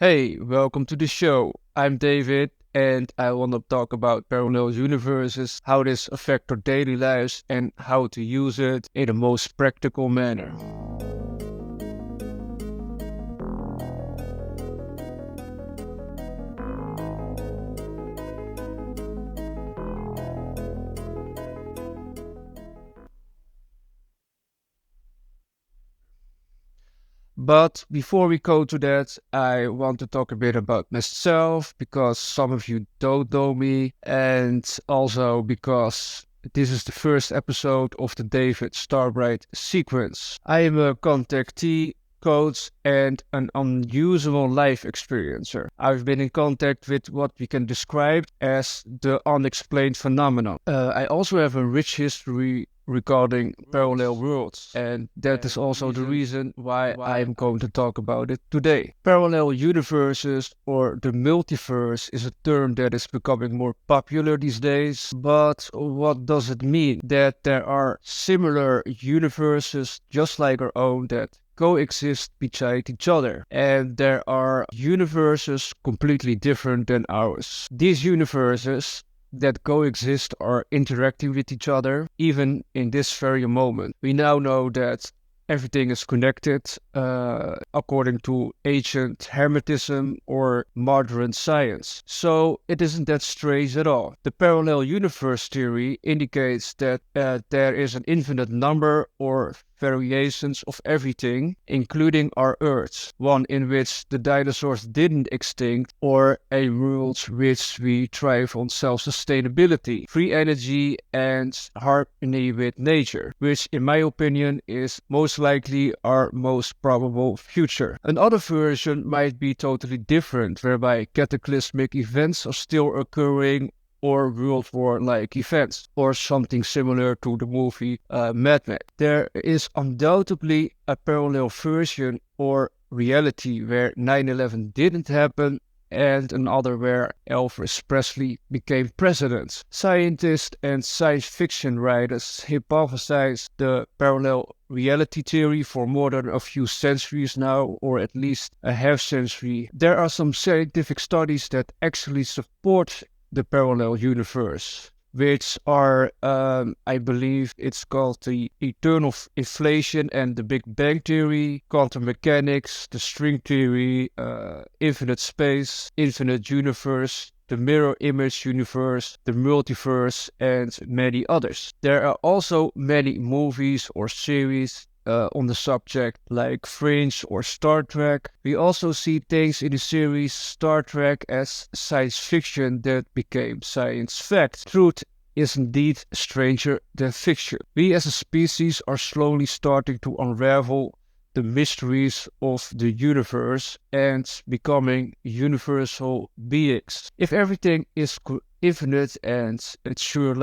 Hey, welcome to the show. I'm David, and I want to talk about parallel universes, how this affect our daily lives, and how to use it in the most practical manner. But before we go to that, I want to talk a bit about myself because some of you don't know me, and also because this is the first episode of the David Starbright sequence. I am a contactee, coach, and an unusual life experiencer. I've been in contact with what we can describe as the unexplained phenomenon. I also have a rich history regarding parallel worlds, and that is also the reason why I am going to talk about it today. Parallel universes or the multiverse is a term that is becoming more popular these days, but what does it mean? That there are similar universes just like our own that coexist beside each other, and there are universes completely different than ours. These universes that coexist are interacting with each other, even in this very moment. We now know that everything is connected according to ancient Hermetism or modern science. So it isn't that strange at all. The parallel universe theory indicates that there is an infinite number or variations of everything, including our Earth, one in which the dinosaurs didn't extinct, or a world which we thrive on self-sustainability, free energy, and harmony with nature, which in my opinion is most likely our most probable future. Another version might be totally different, whereby cataclysmic events are still occurring or World War-like events, or something similar to the movie Mad Max. There is undoubtedly a parallel version or reality where 9/11 didn't happen and another where Elvis Presley became president. Scientists and science fiction writers hypothesize the parallel reality theory for more than a few centuries now, or at least a half century. There are some scientific studies that actually support the parallel universe, which are, I believe it's called the eternal inflation and the Big Bang theory, quantum mechanics, the string theory, infinite space, infinite universe, the mirror image universe, the multiverse, and many others. There are also many movies or series on the subject, like Fringe or Star Trek. We also see things in the series Star Trek as science fiction that became science fact. Truth is indeed stranger than fiction. We as a species are slowly starting to unravel the mysteries of the universe and becoming universal beings. If everything is infinite and it sure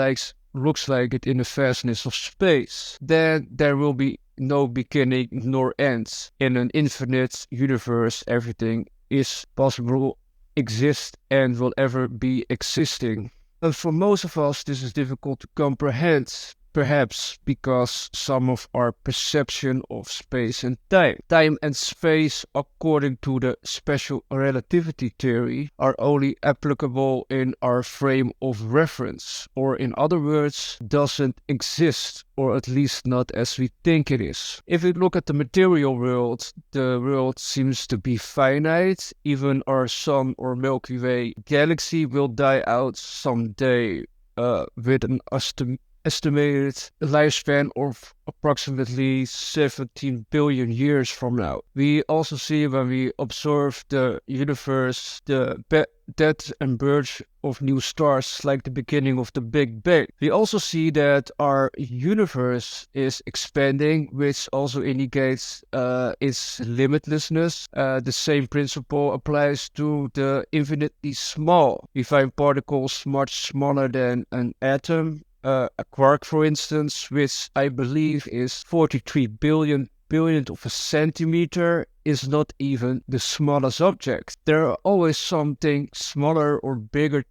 looks like it in the vastness of space, then there will be no beginning nor end. In an infinite universe, everything is possible, exists, and will ever be existing. And for most of us, this is difficult to comprehend, perhaps because some of our perception of space and time and space, according to the special relativity theory, are only applicable in our frame of reference, or in other words, doesn't exist, or at least not as we think it is. If we look at the material world, the world seems to be finite. Even our sun or Milky Way galaxy will die out someday, with an estimated lifespan of approximately 17 billion years from now. We also see, when we observe the universe, the death and birth of new stars, like the beginning of the Big Bang. We also see that our universe is expanding, which also indicates its limitlessness. The same principle applies to the infinitely small. We find particles much smaller than an atom, a quark, for instance, which I believe is 43 billionth of a centimeter, is not even the smallest object. There are always something smaller or bigger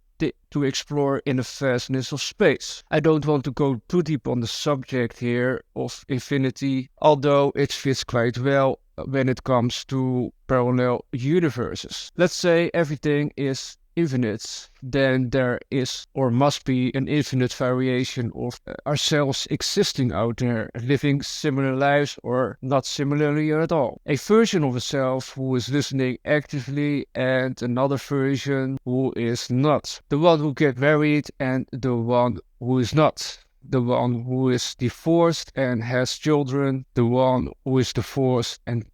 to explore in the vastness of space. I don't want to go too deep on the subject here of infinity, although it fits quite well when it comes to parallel universes. Let's say everything is infinite, then there is or must be an infinite variation of ourselves existing out there, living similar lives or not similarly at all. A version of a self who is listening actively and another version who is not. The one who gets married and the one who is not. The one who is divorced and has children, the one who is divorced and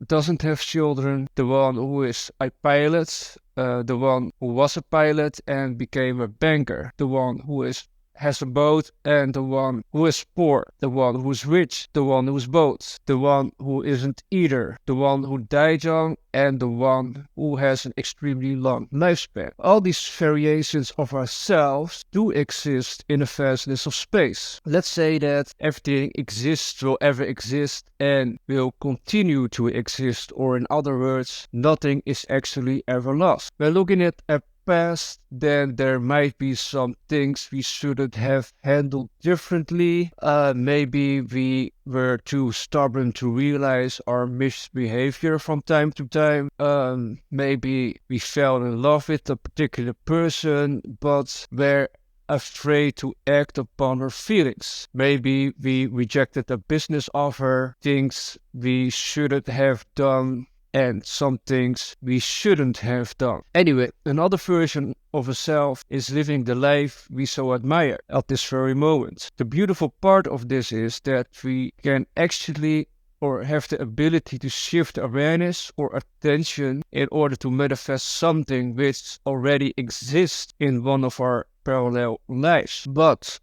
doesn't have children, the one who is a pilot, the one who was a pilot and became a banker, the one who has a boat and the one who is poor, the one who is rich, the one who is both, the one who isn't either, the one who died young and the one who has an extremely long lifespan. All these variations of ourselves do exist in the vastness of space. Let's say that everything exists, will ever exist, and will continue to exist, or in other words, nothing is actually ever lost. We're looking at a past, then there might be some things we shouldn't have handled differently. Maybe we were too stubborn to realize our misbehavior from time to time. Maybe we fell in love with a particular person, but were afraid to act upon our feelings. Maybe we rejected a business offer, things we shouldn't have done, and some things we shouldn't have done. Anyway, another version of a self is living the life we so admire at this very moment. The beautiful part of this is that we can actually or have the ability to shift awareness or attention in order to manifest something which already exists in one of our parallel lives. But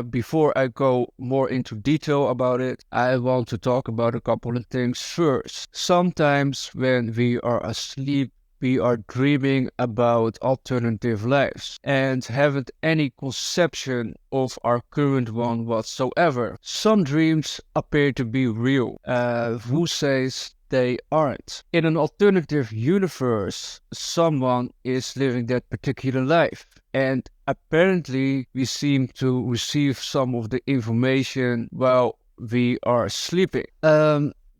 before I go more into detail about it, I want to talk about a couple of things first. Sometimes when we are asleep, we are dreaming about alternative lives and haven't any conception of our current one whatsoever. Some dreams appear to be real. Who says they aren't? In an alternative universe, someone is living that particular life. And apparently we seem to receive some of the information while we are sleeping.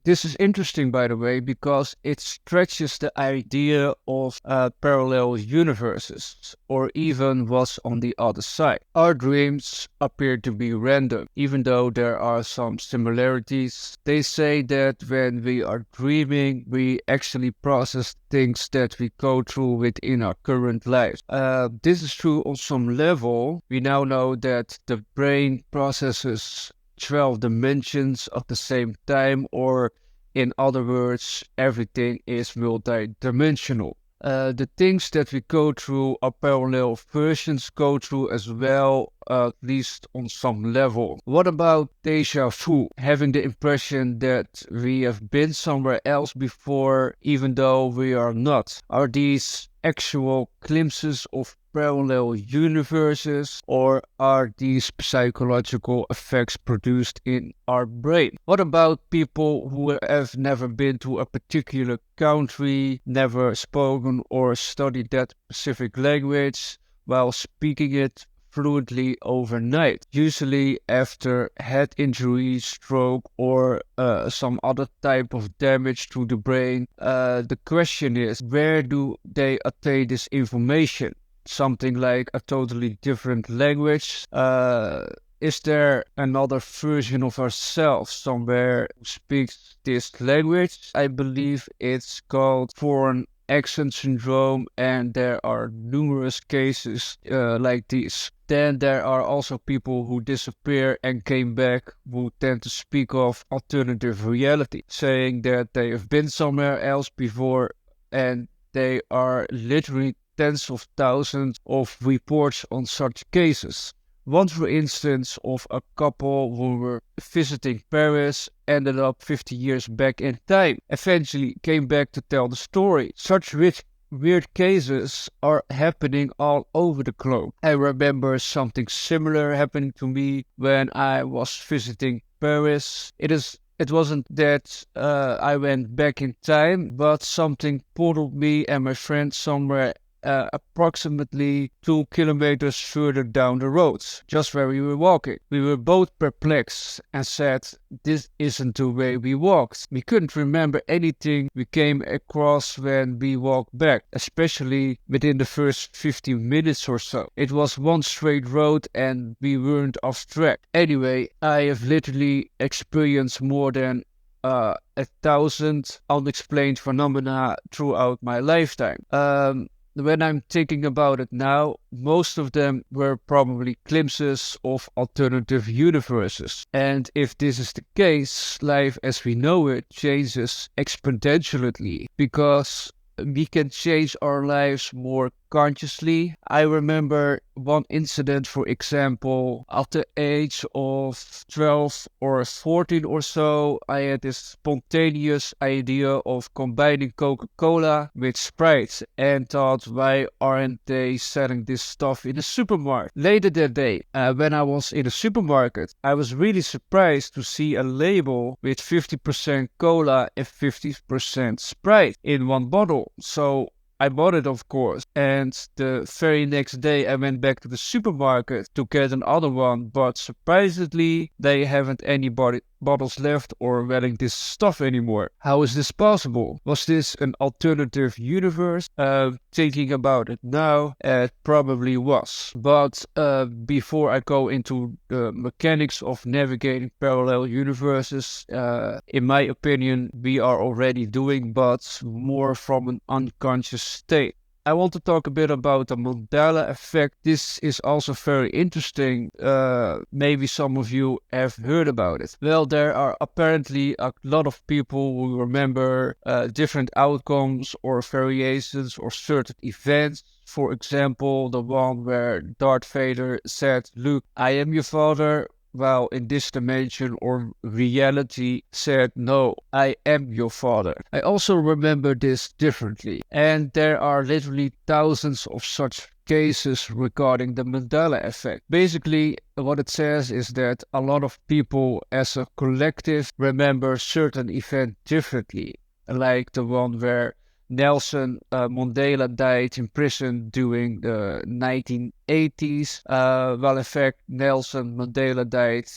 This is interesting, by the way, because it stretches the idea of parallel universes, or even what's on the other side. Our dreams appear to be random, even though there are some similarities. They say that when we are dreaming, we actually process things that we go through within our current lives. This is true on some level. We now know that the brain processes 12 dimensions at the same time, or in other words, everything is multi-dimensional. The things that we go through, our parallel versions go through as well, at least on some level. What about déjà vu? Having the impression that we have been somewhere else before, even though we are not. Are these actual glimpses of parallel universes, or are these psychological effects produced in our brain? What about people who have never been to a particular country, never spoken or studied that specific language, while speaking it fluently overnight, usually after head injury, stroke, or some other type of damage to the brain? The question is, where do they attain this information? Something like a totally different language? Is there another version of ourselves somewhere who speaks this language? I believe it's called foreign accent syndrome, and there are numerous cases like these. Then there are also people who disappear and came back who tend to speak of alternative reality, saying that they have been somewhere else before, and they are literally tens of thousands of reports on such cases. One, for instance, of a couple who were visiting Paris, ended up 50 years back in time, eventually came back to tell the story. Such weird cases are happening all over the globe. I remember something similar happening to me when I was visiting Paris. It wasn't that I went back in time, but something pulled me and my friend somewhere approximately 2 kilometers further down the road, just where we were walking. We were both perplexed and said, this isn't the way we walked. We couldn't remember anything we came across when we walked back, especially within the first 15 minutes or so. It was one straight road and we weren't off track. Anyway, I have literally experienced more than 1,000 unexplained phenomena throughout my lifetime. When I'm thinking about it now, most of them were probably glimpses of alternative universes. And if this is the case, life as we know it changes exponentially because we can change our lives more consciously. I remember one incident, for example, at the age of 12 or 14 or so, I had this spontaneous idea of combining Coca-Cola with Sprite and thought, why aren't they selling this stuff in a supermarket? Later that day, when I was in a supermarket, I was really surprised to see a label with 50% cola and 50% Sprite in one bottle. So I bought it, of course, and the very next day I went back to the supermarket to get another one, but surprisingly they haven't any bottles left or selling this stuff anymore. How is this possible? Was this an alternative universe? Thinking about it now, it probably was. But before I go into the mechanics of navigating parallel universes, in my opinion, we are already doing, but more from an unconscious state. I want to talk a bit about the Mandela effect. This is also very interesting. Maybe some of you have heard about it. Well, there are apparently a lot of people who remember different outcomes or variations or certain events. For example, the one where Darth Vader said, "Luke, I am your father," while in this dimension or reality said, "No, I am your father." I also remember this differently, and there are literally thousands of such cases regarding the Mandela effect. Basically, what it says is that a lot of people as a collective remember certain events differently, like the one where Nelson Mandela died in prison during the 1980s. Well, in fact, Nelson Mandela died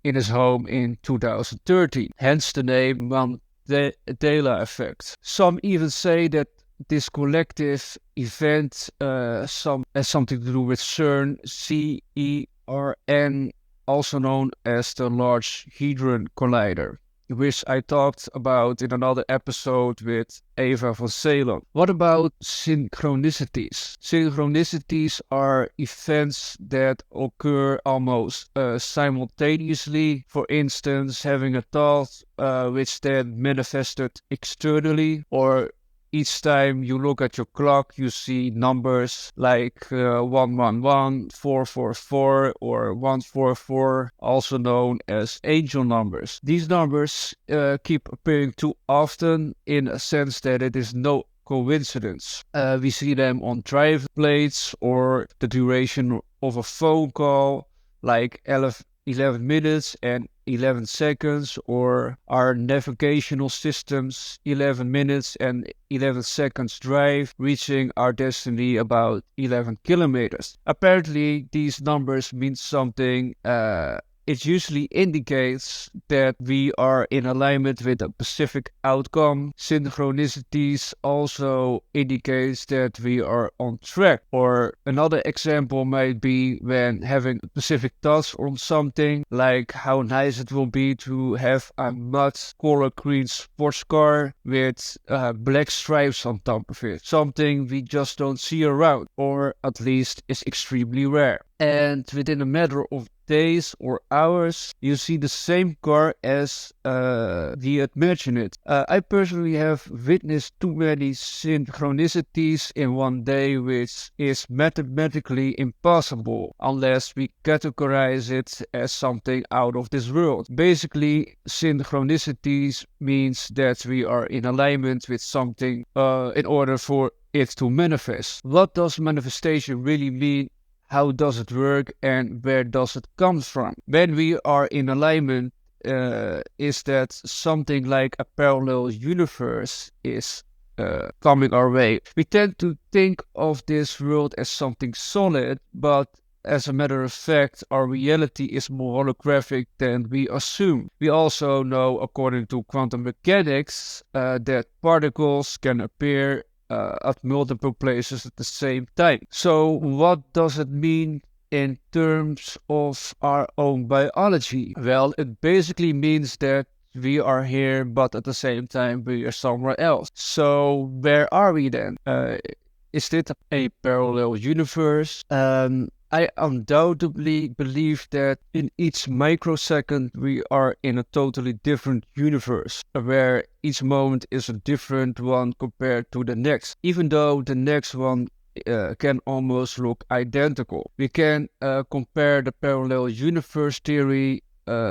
in his home in 2013, hence the name Mandela effect. Some even say that this collective event has something to do with CERN, CERN, also known as the Large Hadron Collider, which I talked about in another episode with Eva van Zeeland. What about synchronicities? Synchronicities are events that occur almost simultaneously. For instance, having a thought which then manifested externally, or each time you look at your clock, you see numbers like 111, 444, or 144, also known as angel numbers. These numbers keep appearing too often in a sense that it is no coincidence. We see them on driver plates or the duration of a phone call, like 11 minutes and 11 seconds, or our navigational systems 11 minutes and 11 seconds drive, reaching our destiny about 11 kilometers. Apparently, these numbers mean something. It usually indicates that we are in alignment with a specific outcome. Synchronicities also indicates that we are on track. Or another example might be when having specific thoughts on something, like how nice it will be to have a matte color green sports car with black stripes on top of it. Something we just don't see around, or at least is extremely rare. And within a matter of days or hours, you see the same car as we imagine it. I personally have witnessed too many synchronicities in one day, which is mathematically impossible unless we categorize it as something out of this world. Basically, synchronicities means that we are in alignment with something in order for it to manifest. What does manifestation really mean? How does it work, and where does it come from? When we are in alignment, is that something like a parallel universe is coming our way. We tend to think of this world as something solid, but as a matter of fact, our reality is more holographic than we assume. We also know, according to quantum mechanics, that particles can appear at multiple places at the same time. So, what does it mean in terms of our own biology? Well, it basically means that we are here, but at the same time, we are somewhere else. So, where are we then? Is it a parallel universe? I undoubtedly believe that in each microsecond we are in a totally different universe, where each moment is a different one compared to the next, even though the next one can almost look identical. We can compare the parallel universe theory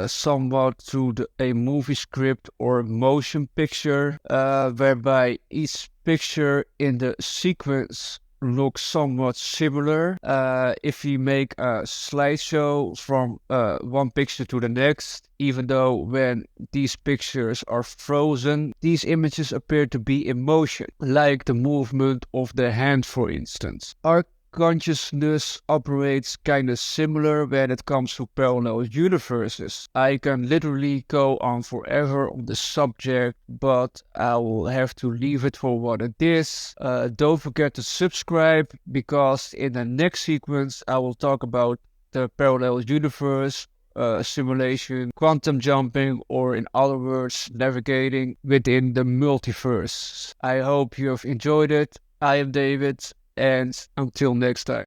somewhat to a movie script or motion picture, whereby each picture in the sequence looks somewhat similar. If we make a slideshow from one picture to the next, even though when these pictures are frozen, these images appear to be in motion, like the movement of the hand, for instance. Our consciousness operates kind of similar when it comes to parallel universes. I can literally go on forever on the subject, but I will have to leave it for what it is. Don't forget to subscribe, because in the next sequence I will talk about the parallel universe, simulation, quantum jumping, or in other words, navigating within the multiverse. I hope you have enjoyed it. I am David, and until next time.